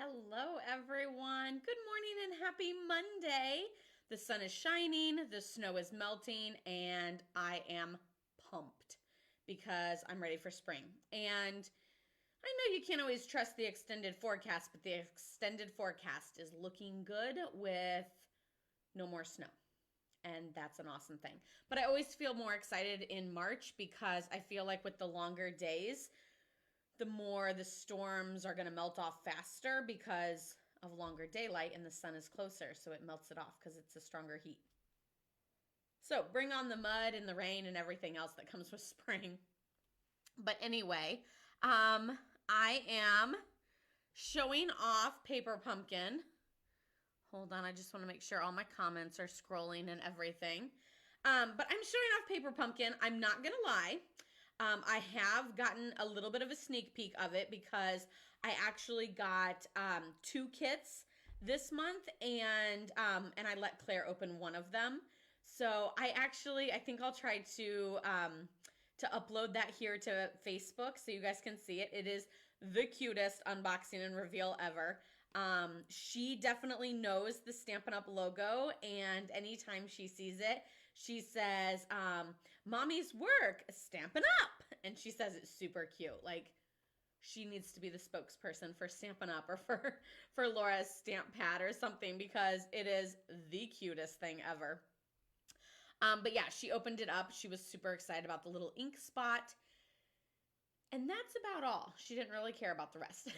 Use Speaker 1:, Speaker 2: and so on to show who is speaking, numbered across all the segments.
Speaker 1: Hello, everyone. Good morning and happy Monday. The sun is shining, the snow is melting, and I am pumped because I'm ready for spring. And I know you can't always trust the extended forecast, but the extended forecast is looking good with no more snow. And that's an awesome thing. But I always feel more excited in March because I feel like with the longer days, the more the storms are going to melt off faster because of longer daylight and the sun is closer. So it melts it off because it's a stronger heat. So bring on the mud and the rain and everything else that comes with spring. But anyway, I am showing off Paper Pumpkin. Hold on, I just want to make sure all my comments are scrolling and everything. But I'm showing off Paper Pumpkin. I'm not going to lie. I have gotten a little bit of a sneak peek of it because I actually got 2 kits this month, and I let Claire open one of them. So I think I'll try to upload that here to Facebook so you guys can see it. It is the cutest unboxing and reveal ever. She definitely knows the Stampin' Up logo, and anytime she sees it, she says, Mommy's work, Stampin' Up! And she says it's super cute. Like, she needs to be the spokesperson for Stampin' Up! Or for Laura's stamp pad or something because it is the cutest thing ever. But yeah, she opened it up. She was super excited about the little ink spot. And that's about all. She didn't really care about the rest.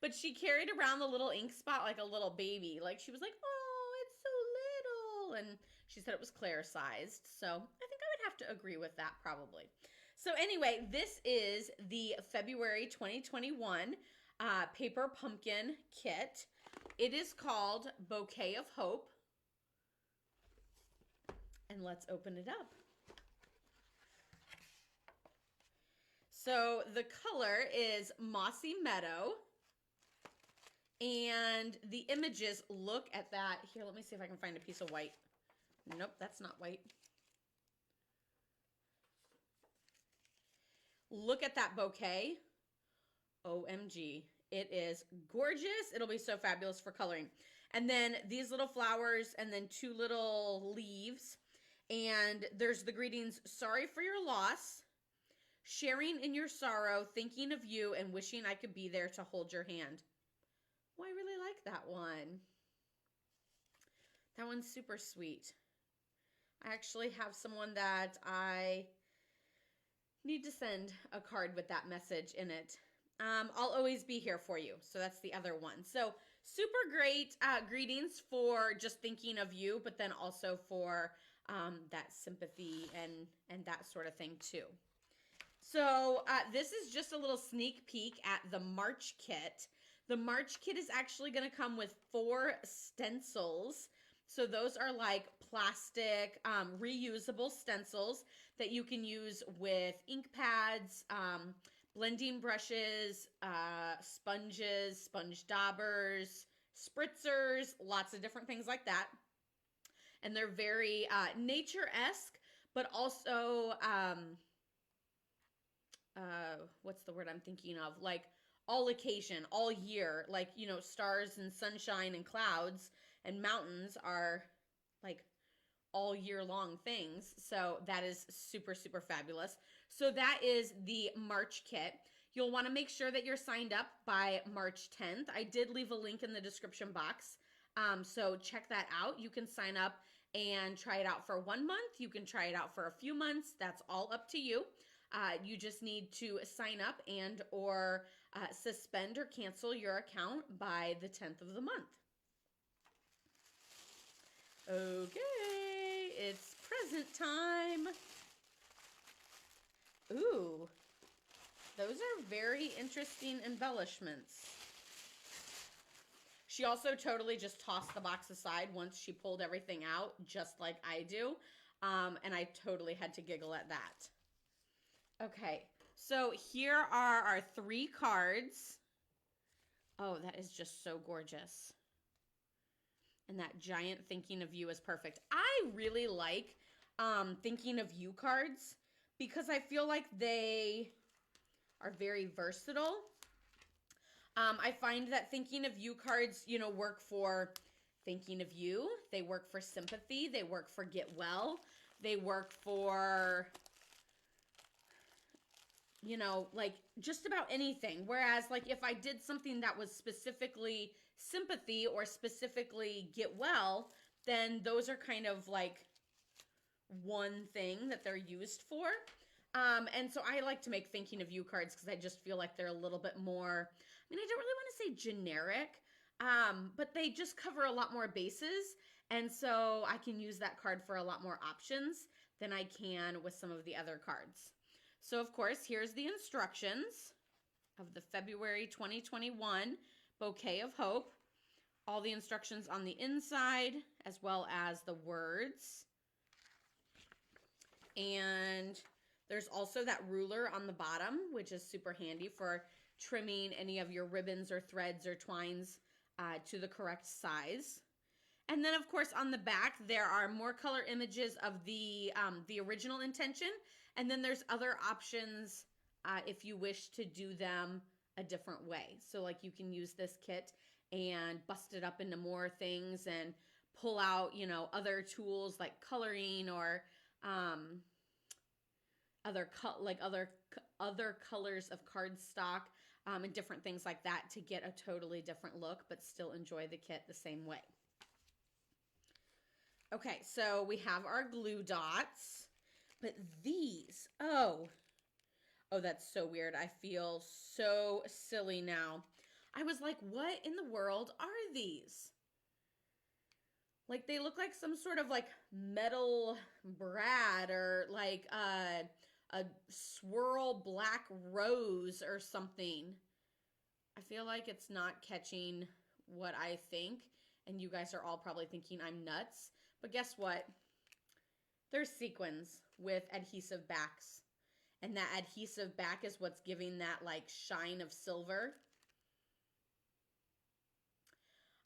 Speaker 1: But she carried around the little ink spot like a little baby. Like, she was like, oh, it's so little. And she said it was Claire sized. So I think I would have to agree with that probably. So anyway, this is the February 2021 Paper Pumpkin kit. It is called Bouquet of Hope. And let's open it up. So the color is Mossy Meadow. And the images, look at that. Here, let me see if I can find a piece of white. Nope, that's not white. Look at that bouquet. OMG. It is gorgeous. It'll be so fabulous for coloring. And then these little flowers and then 2 little leaves. And there's the greetings, sorry for your loss, sharing in your sorrow, thinking of you, and wishing I could be there to hold your hand. Well, I really like that one. That one's super sweet. I actually have someone that I need to send a card with that message in it. I'll always be here for you. So that's the other one. So super great greetings for just thinking of you, but then also for that sympathy and that sort of thing too. So this is just a little sneak peek at the March kit. The March kit is actually going to come with 4 stencils. So those are like plastic reusable stencils that you can use with ink pads, blending brushes, sponges, sponge daubers, spritzers, lots of different things like that. And they're very nature-esque, but also, what's the word I'm thinking of? Like all occasion, all year, like, you know, stars and sunshine and clouds and mountains are like all year long things. So that is super, super fabulous. So that is the March kit. You'll want to make sure that you're signed up by March 10th. I did leave a link in the description box. So check that out. You can sign up and try it out for 1 month. You can try it out for a few months. That's all up to you. You just need to sign up and or suspend or cancel your account by the 10th of the month. Okay, it's present time. Ooh, those are very interesting embellishments. She also totally just tossed the box aside once she pulled everything out, just like I do. And I totally had to giggle at that. Okay, so here are our 3 cards. Oh, that is just so gorgeous. And that giant thinking of you is perfect. I really like thinking of you cards because I feel like they are very versatile. I find that thinking of you cards, you know, work for thinking of you. They work for sympathy. They work for get well. They work for, you know, like just about anything. Whereas like if I did something that was specifically sympathy or specifically get well, then those are kind of like one thing that they're used for. And so I like to make thinking of you cards because I just feel like they're a little bit more, I mean, I don't really want to say generic, but they just cover a lot more bases. And so I can use that card for a lot more options than I can with some of the other cards. So of course, here's the instructions of the February 2021 Bouquet of Hope. All the instructions on the inside, as well as the words. And there's also that ruler on the bottom, which is super handy for trimming any of your ribbons or threads or twines to the correct size. And then, of course, on the back, there are more color images of the original intention. And then there's other options if you wish to do them a different way. So, like, you can use this kit and bust it up into more things and pull out, you know, other tools like coloring or other colors of cardstock and different things like that to get a totally different look, but still enjoy the kit the same way. Okay, so we have our glue dots, but these, oh, that's so weird. I feel so silly now. I was like, what in the world are these? Like, they look like some sort of, like, metal brad or, like, a swirl black rose or something. I feel like it's not catching what I think, and you guys are all probably thinking I'm nuts. But guess what? They're sequins with adhesive backs. And that adhesive back is what's giving that, like, shine of silver.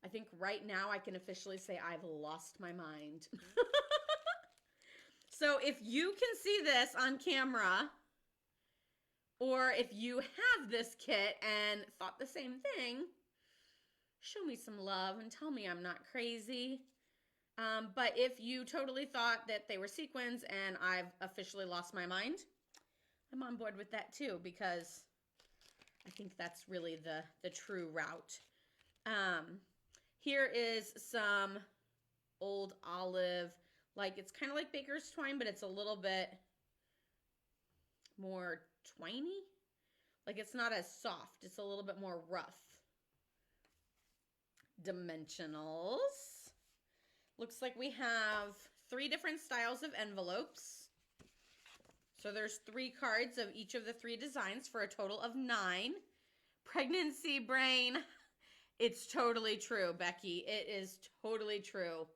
Speaker 1: I think right now I can officially say I've lost my mind. So if you can see this on camera, or if you have this kit and thought the same thing, show me some love and tell me I'm not crazy. But if you totally thought that they were sequins and I've officially lost my mind, I'm on board with that too, because I think that's really the true route. Here is some old olive, like it's kind of like baker's twine, but it's a little bit more twiny. Like it's not as soft, it's a little bit more rough. Dimensionals. Looks like we have 3 different styles of envelopes. So there's 3 cards of each of the 3 designs for a total of 9. Pregnancy brain. It's totally true, Becky. It is totally true.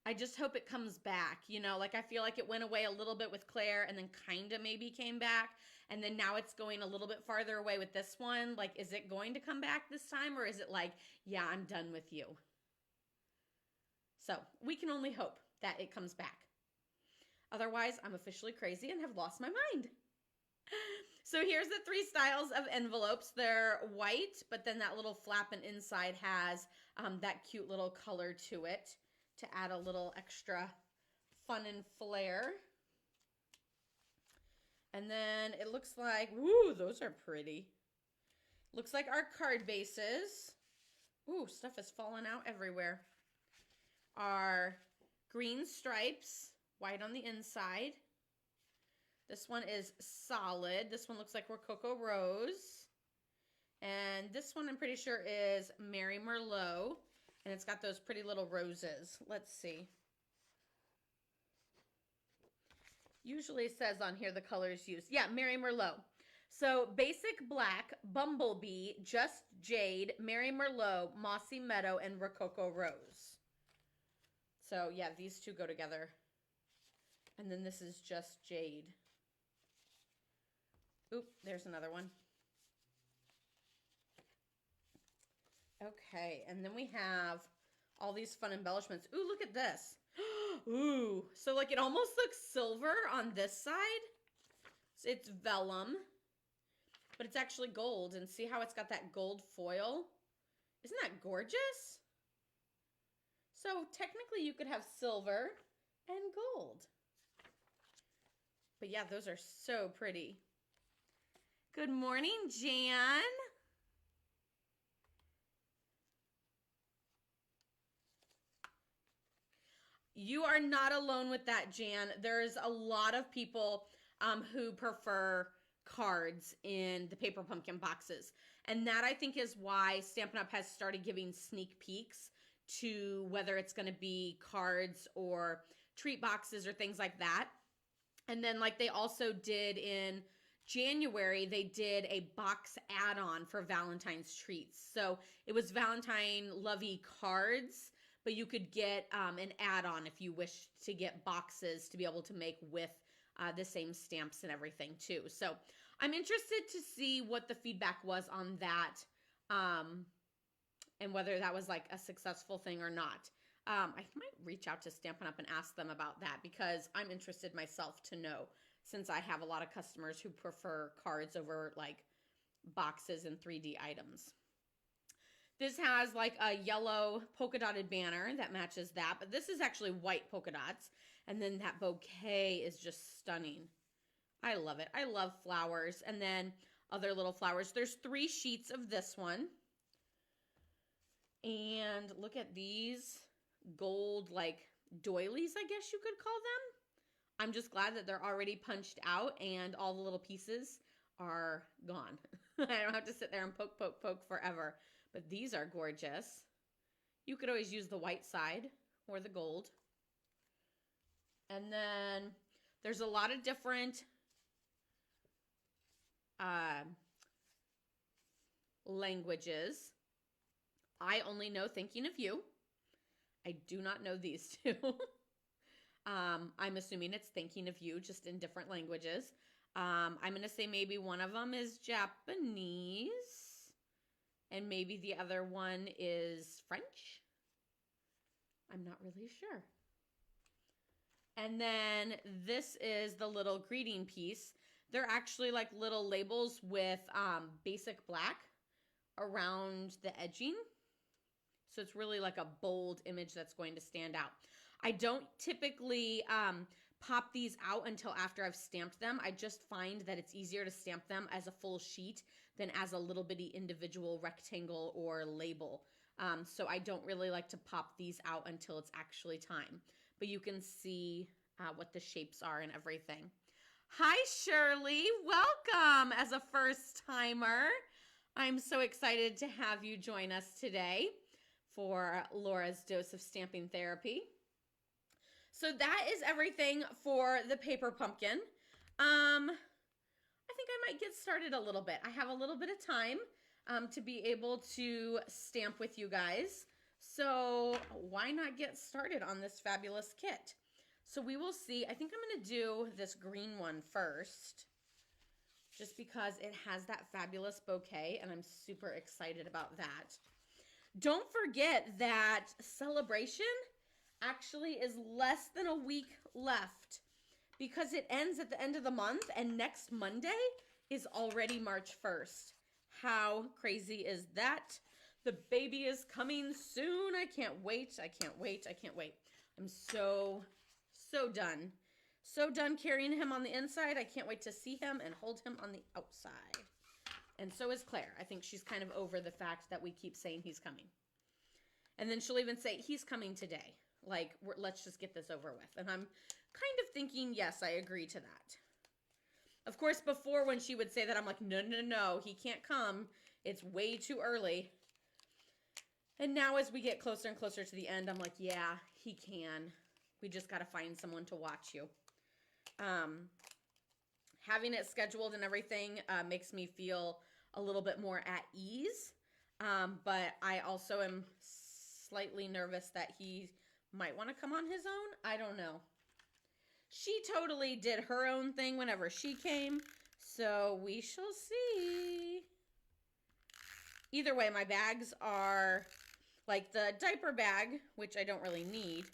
Speaker 1: I just hope it comes back. You know, like I feel like it went away a little bit with Claire and then kind of maybe came back. And then now it's going a little bit farther away with this one. Like, is it going to come back this time? Or is it like, yeah, I'm done with you? So we can only hope that it comes back. Otherwise, I'm officially crazy and have lost my mind. So here's the 3 styles of envelopes. They're white, but then that little flap and inside has that cute little color to it to add a little extra fun and flair. And then it looks like, ooh, those are pretty. Looks like our card bases. Ooh, stuff is falling out everywhere. Are green stripes, white on the inside. This one is solid. This one looks like Rococo Rose. And this one I'm pretty sure is Mary Merlot. And it's got those pretty little roses. Let's see. Usually it says on here the colors used. Yeah, Mary Merlot. So basic black, bumblebee, just jade, Mary Merlot, mossy meadow, and Rococo Rose. So yeah, these 2 go together. And then this is just jade. Oop, there's another one. Okay, and then we have all these fun embellishments. Ooh, look at this. Ooh, so like it almost looks silver on this side. It's vellum. but it's actually gold. And see how it's got that gold foil? Isn't that gorgeous? So technically you could have silver and gold. But yeah, those are so pretty. Good morning, Jan. You are not alone with that, Jan. There's a lot of people who prefer cards in the paper pumpkin boxes. And that, I think, is why Stampin' Up! Has started giving sneak peeks to whether it's going to be cards or treat boxes or things like that. And then, like they also did in January, they did a box add-on for Valentine's treats. So it was Valentine lovey cards, but you could get an add-on if you wish to get boxes to be able to make with the same stamps and everything too. So I'm interested to see what the feedback was on that and whether that was like a successful thing or not. I might reach out to Stampin' Up! And ask them about that because I'm interested myself to know, since I have a lot of customers who prefer cards over like boxes and 3D items. This has like a yellow polka dotted banner that matches that, but this is actually white polka dots. And then that bouquet is just stunning. I love it. I love flowers. And then other little flowers. There's 3 sheets of this one. And look at these gold like doilies, I guess you could call them. I'm just glad that they're already punched out and all the little pieces are gone. I don't have to sit there and poke forever. But these are gorgeous. You could always use the white side or the gold. And then there's a lot of different languages. I only know Thinking of You. I do not know these two. I'm assuming it's Thinking of You, just in different languages. I'm going to say maybe one of them is Japanese, and maybe the other one is French. I'm not really sure. And then this is the little greeting piece. They're actually like little labels with basic black around the edging. So it's really like a bold image that's going to stand out. I don't typically pop these out until after I've stamped them. I just find that it's easier to stamp them as a full sheet than as a little bitty individual rectangle or label. So I don't really like to pop these out until it's actually time. But you can see what the shapes are and everything. Hi, Shirley. Welcome as a first timer. I'm so excited to have you join us today for Laura's Dose of Stamping Therapy. So that is everything for the paper pumpkin. I think I might get started a little bit. I have a little bit of time to be able to stamp with you guys. So why not get started on this fabulous kit? So we will see. I think I'm going to do this green one first, just because it has that fabulous bouquet, and I'm super excited about that. Don't forget that Celebration actually is less than a week left, because it ends at the end of the month, and next Monday is already March 1st. How crazy is that? The baby is coming soon. I can't wait. I can't wait. I can't wait. I'm so done. So done carrying him on the inside. I can't wait to see him and hold him on the outside. And so is Claire. I think she's kind of over the fact that we keep saying he's coming. And then she'll even say, he's coming today. Like, let's just get this over with. And I'm kind of thinking, yes, I agree to that. Of course, before when she would say that, I'm like, no, he can't come. It's way too early. And now as we get closer and closer to the end, I'm like, yeah, he can. We just got to find someone to watch you. Having it scheduled and everything makes me feel a little bit more at ease. But I also am slightly nervous that he might want to come on his own. I don't know. She totally did her own thing whenever she came. So we shall see. Either way, my bags are like the diaper bag, which I don't really need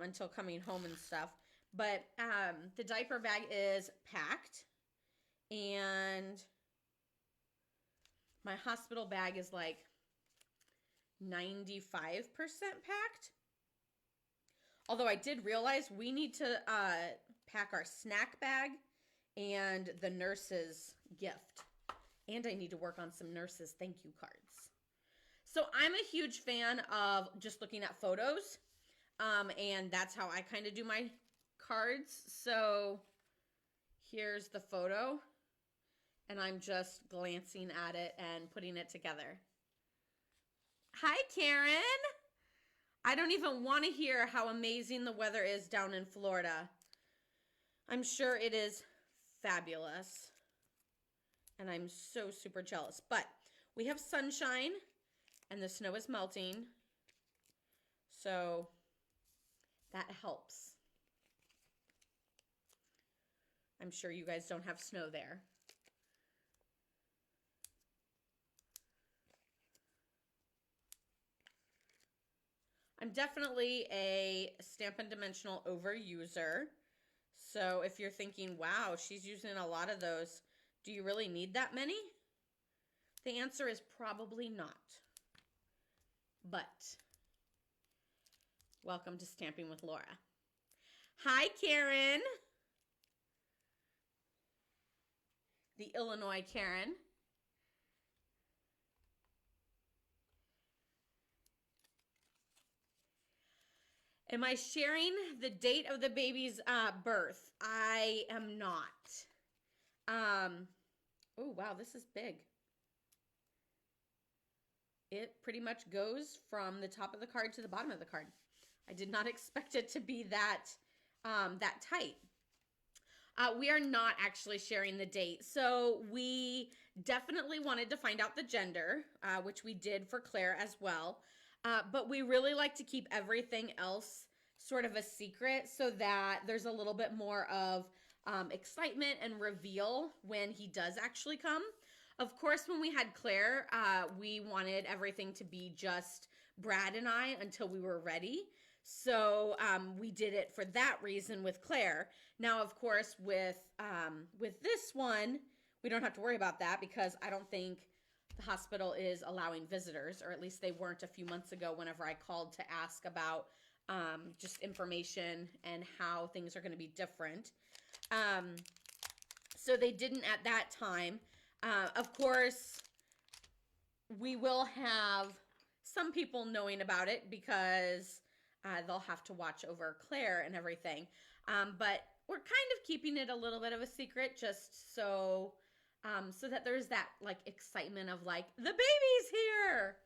Speaker 1: until coming home and stuff. But the diaper bag is packed, and My hospital bag is like 95% packed. Although I did realize we need to pack our snack bag and the nurse's gift. And I need to work on some nurses' thank you cards. So I'm a huge fan of just looking at photos. And that's how I kind of do my cards. So here's the photo. And I'm just glancing at it and putting it together. Hi, Karen. I don't even want to hear how amazing the weather is down in Florida. I'm sure it is fabulous. And I'm so super jealous. But we have sunshine and the snow is melting. So that helps. I'm sure you guys don't have snow there. I'm definitely a Stampin' Dimensional overuser. So if you're thinking, wow, she's using a lot of those, do you really need that many? The answer is probably not. But welcome to Stamping with Laura. Hi, Karen. The Illinois Karen. Am I sharing the date of the baby's birth? I am not. Oh, wow, this is big. It pretty much goes from the top of the card to the bottom of the card. I did not expect it to be that, that tight. We are not actually sharing the date. So we definitely wanted to find out the gender, which we did for Claire as well. But we really like to keep everything else sort of a secret so that there's a little bit more of excitement and reveal when he does actually come. Of course, when we had Claire, we wanted everything to be just Brad and I until we were ready. So we did it for that reason with Claire. Now, of course, with this one, we don't have to worry about that because I don't think the hospital is allowing visitors, or at least they weren't a few months ago whenever I called to ask about just information and how things are going to be different. So they didn't at that time. Of course, we will have some people knowing about it because they'll have to watch over Claire and everything. But we're kind of keeping it a little bit of a secret just so that there's that like excitement of like, the baby's here.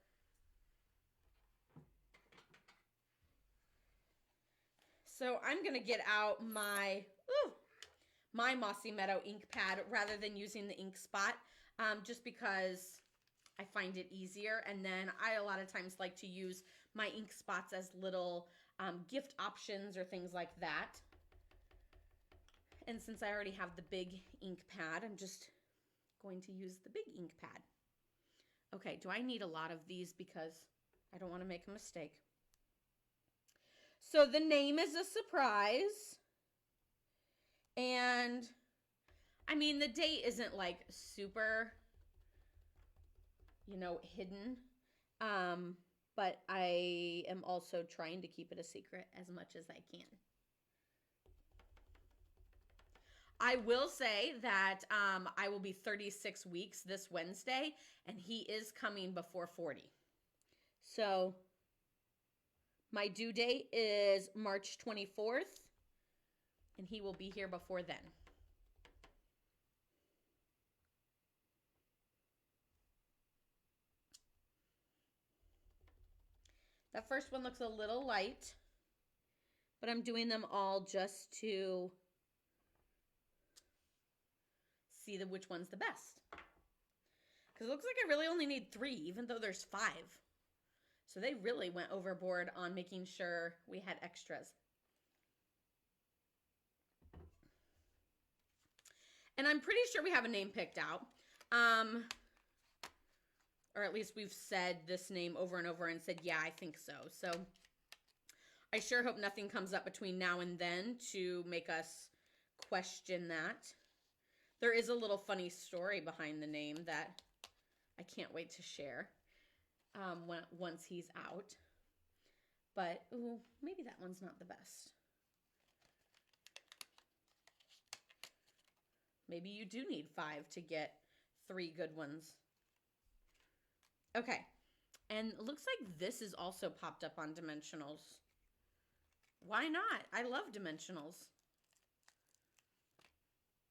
Speaker 1: So I'm going to get out my Mossy Meadow ink pad rather than using the ink spot just because I find it easier. And then I a lot of times like to use my ink spots as little gift options or things like that. And since I already have the big ink pad, I'm just going to use the big ink pad. Okay, do I need a lot of these because I don't want to make a mistake. So the name is a surprise. And I mean, the date isn't like super, you know, hidden. But I am also trying to keep it a secret as much as I can. I will say that I will be 36 weeks this Wednesday, and he is coming before 40. So my due date is March 24th, and he will be here before then. That first one looks a little light, but I'm doing them all just to see which one's the best. Because it looks like I really only need 3, even though there's 5. So they really went overboard on making sure we had extras. And I'm pretty sure we have a name picked out. Or at least we've said this name over and over and said, yeah, I think so. So I sure hope nothing comes up between now and then to make us question that. There is a little funny story behind the name that I can't wait to share once he's out. But, ooh, maybe that one's not the best. Maybe you do need 5 to get 3 good ones. Okay. And it looks like this is also popped up on dimensionals. Why not? I love dimensionals.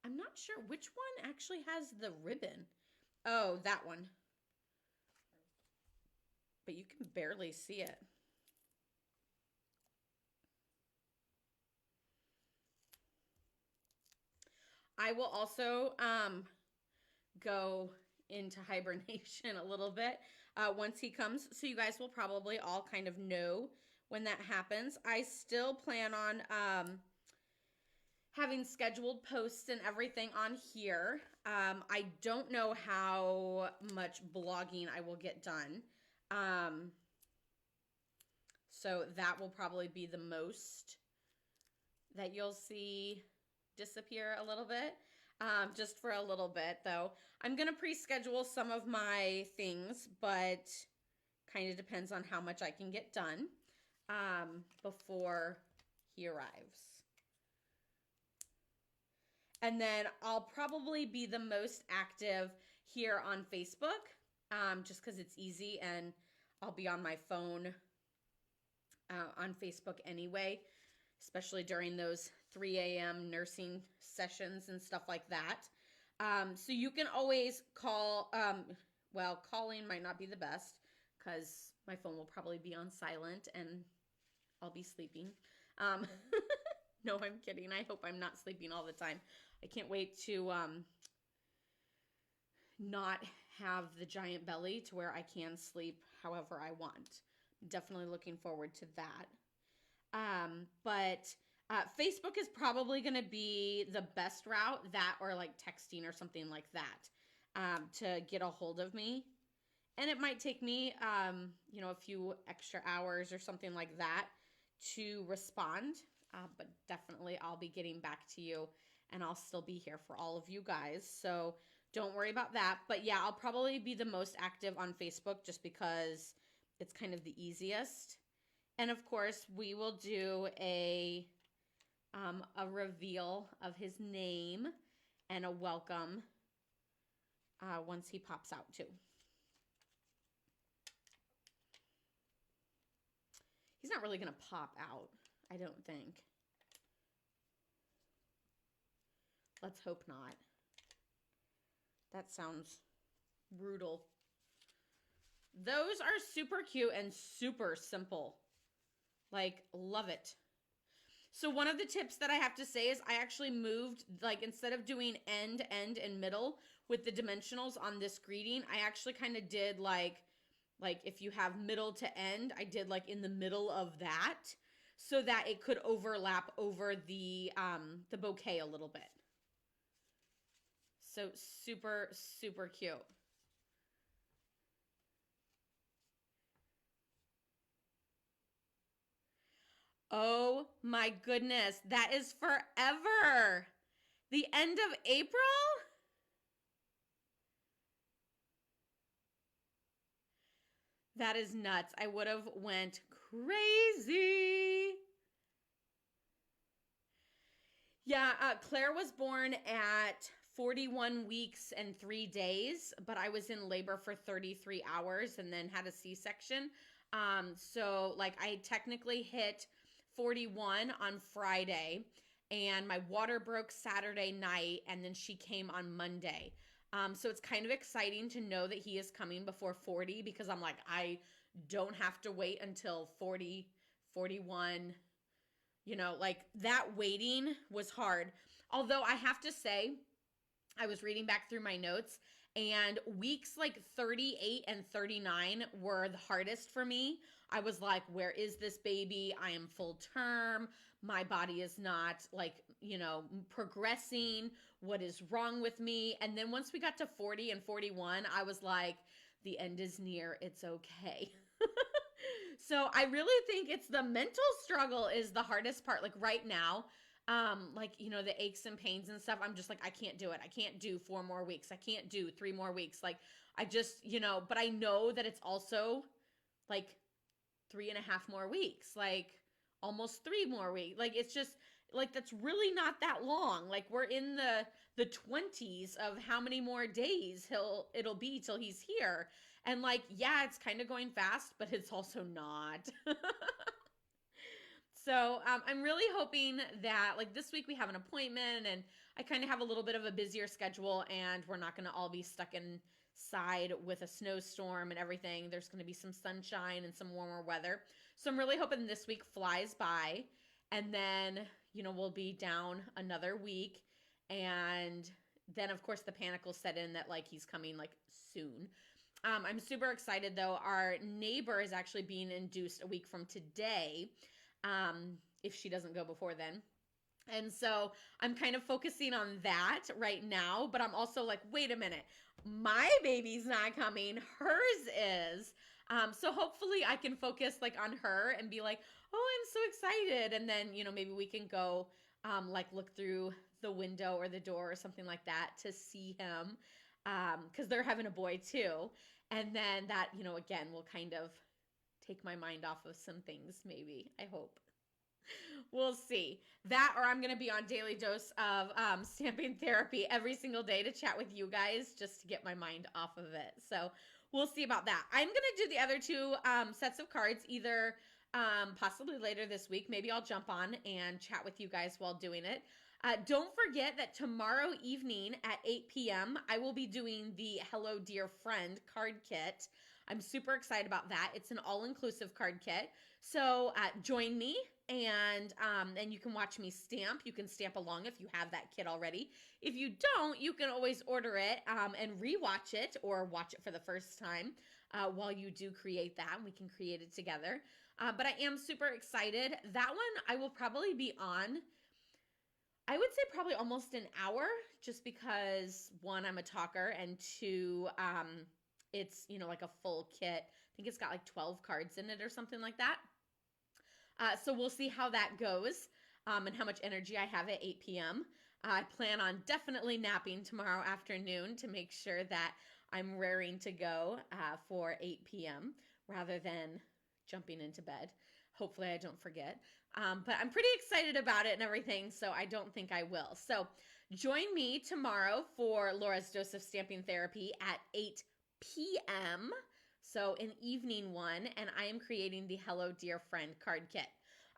Speaker 1: I'm not sure which one actually has the ribbon. Oh, that one. But you can barely see it. I will also go into hibernation a little bit once he comes. So you guys will probably all kind of know when that happens. I still plan on having scheduled posts and everything on here. I don't know how much blogging I will get done. So that will probably be the most that you'll see disappear a little bit. Just for a little bit, though. I'm going to pre-schedule some of my things, but kind of depends on how much I can get done before he arrives. And then I'll probably be the most active here on Facebook, just because it's easy and I'll be on my phone on Facebook anyway, especially during those 3 a.m. nursing sessions and stuff like that. So you can always call, well, calling might not be the best because my phone will probably be on silent and I'll be sleeping. No, I'm kidding. I hope I'm not sleeping all the time. I can't wait to not have the giant belly to where I can sleep however I want. Definitely looking forward to that. But Facebook is probably going to be the best route, that or like texting or something like that, to get a hold of me. And it might take me, a few extra hours or something like that to respond. But definitely I'll be getting back to you and I'll still be here for all of you guys. So don't worry about that. But yeah, I'll probably be the most active on Facebook just because it's kind of the easiest. And of course, we will do a reveal of his name and a welcome once he pops out too. He's not really going to pop out, I don't think. Let's hope not. That sounds brutal. Those are super cute and super simple. Like, love it. So one of the tips that I have to say is I actually moved, like, instead of doing end, and middle with the dimensionals on this greeting, I actually kind of did like if you have middle to end, I did like in the middle of that so that it could overlap over the bouquet a little bit. So super, super cute. Oh my goodness, that is forever. The end of April? That is nuts. I would have went crazy. Yeah, Claire was born at 41 weeks and 3 days, but I was in labor for 33 hours and then had a C-section. So like I technically hit 41 on Friday and my water broke Saturday night and then she came on Monday. So it's kind of exciting to know that he is coming before 40 because I'm like, I don't have to wait until 40, 41. Like that waiting was hard. Although I have to say, I was reading back through my notes and weeks like 38 and 39 were the hardest for me. I was like, where is this baby? I am full term. My body is not like, progressing. What is wrong with me? And then once we got to 40 and 41, I was like, the end is near. It's okay. So I really think it's the mental struggle is the hardest part. Like right now, like, the aches and pains and stuff. I'm just like, I can't do it. I can't do 4 more weeks. I can't do 3 more weeks. Like, I just, but I know that it's also like 3.5 more weeks, like almost 3 more weeks. Like, it's just like, that's really not that long. Like, we're in the 20s of how many more days it'll be till he's here. And like, yeah, it's kind of going fast, but it's also not. So I'm really hoping that like this week we have an appointment and I kind of have a little bit of a busier schedule and we're not going to all be stuck inside with a snowstorm and everything. There's going to be some sunshine and some warmer weather. So I'm really hoping this week flies by and then, we'll be down another week. And then of course the panic will set in that like he's coming like soon. I'm super excited though. Our neighbor is actually being induced a week from today. If she doesn't go before then. And so I'm kind of focusing on that right now, but I'm also like, wait a minute, my baby's not coming, hers is. So hopefully I can focus like on her and be like, oh, I'm so excited. And then, maybe we can go like look through the window or the door or something like that to see him. Cause they're having a boy too. And then that, again, will kind of take my mind off of some things, maybe. I hope. We'll see. That or I'm going to be on daily dose of Stampin' therapy every single day to chat with you guys just to get my mind off of it. So we'll see about that. I'm going to do the other 2 sets of cards either possibly later this week. Maybe I'll jump on and chat with you guys while doing it. Don't forget that tomorrow evening at 8 p.m. I will be doing the Hello Dear Friend card kit. I'm super excited about that. It's an all-inclusive card kit. So join me and you can watch me stamp. You can stamp along if you have that kit already. If you don't, you can always order it and rewatch it or watch it for the first time while you do create that. And we can create it together. But I am super excited. That one I will probably be on, I would say probably almost an hour just because 1, I'm a talker, and 2, it's, like a full kit. I think it's got like 12 cards in it or something like that. So we'll see how that goes and how much energy I have at 8 p.m. I plan on definitely napping tomorrow afternoon to make sure that I'm raring to go for 8 p.m. rather than jumping into bed. Hopefully I don't forget. But I'm pretty excited about it and everything, so I don't think I will. So join me tomorrow for Laura's Dose of Stamping Therapy at 8 p.m. So an evening one, and I am creating the Hello Dear Friend card kit.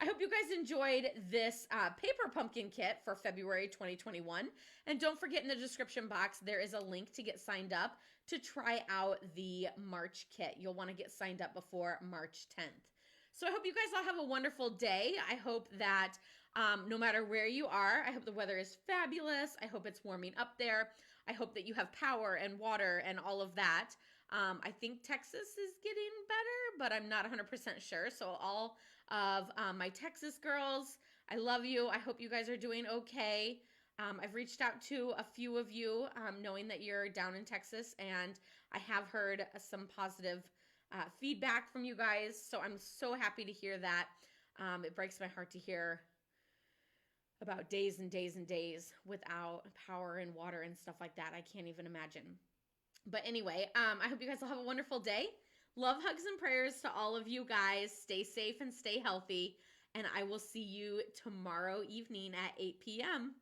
Speaker 1: I hope you guys enjoyed this paper pumpkin kit for February 2021. And don't forget, in the description box, there is a link to get signed up to try out the March kit. You'll want to get signed up before March 10th. So I hope you guys all have a wonderful day. I hope that no matter where you are, I hope the weather is fabulous. I hope it's warming up there. I hope that you have power and water and all of that. I think Texas is getting better, but I'm not 100% sure. So all of my Texas girls, I love you. I hope you guys are doing okay. I've reached out to a few of you knowing that you're down in Texas, and I have heard some positive feedback from you guys. So I'm so happy to hear that. It breaks my heart to hear about days and days and days without power and water and stuff like that. I can't even imagine. But anyway, I hope you guys will have a wonderful day. Love, hugs, and prayers to all of you guys. Stay safe and stay healthy. And I will see you tomorrow evening at 8 p.m.